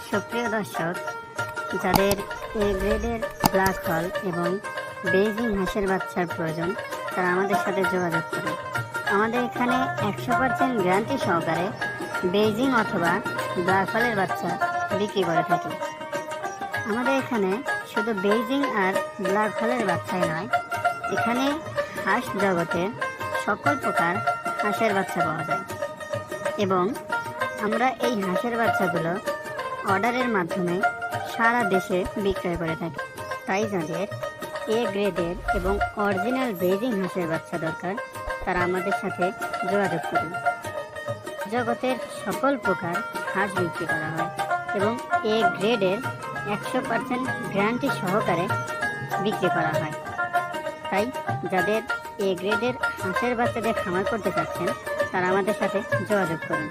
সুপ্রিয় দর্শক, যাদের এ গ্রেডের ব্ল্যাক হল এবং বেইজিং হাঁসের বাচ্চার প্রয়োজন, তারা আমাদের সাথে যোগাযোগ করুন। আমাদের এখানে 100% গ্যারান্টি সহকারে বেইজিং অথবা ব্ল্যাক হলের বাচ্চা বিক্রি করে থাকি। আমাদের এখানে শুধু বেইজিং আর ব্ল্যাক হলের বাচ্চাই নয়, এখানে হাঁস জগতে সকল প্রকার হাঁসের বাচ্চা পাওয়া যায় এবং আমরা এই হাঁসের বাচ্চাগুলো অর্ডারের মাধ্যমে সারা দেশে বিক্রয় করে থাকি। তাই যাদের এ গ্রেডের এবং অরিজিনাল বেইজিং হাঁসের বাচ্চা দরকার, তারা আমাদের সাথে যোগাযোগ করুন। জগতের সকল প্রকার হাঁস বিক্রি করা হয় এবং এ গ্রেডের 100% গ্যারান্টি সহকারে বিক্রি করা হয়। তাই যাদের এ গ্রেডের হাঁসের বাচ্চাদের খামার করতে চাচ্ছেন, তারা আমাদের সাথে যোগাযোগ করুন।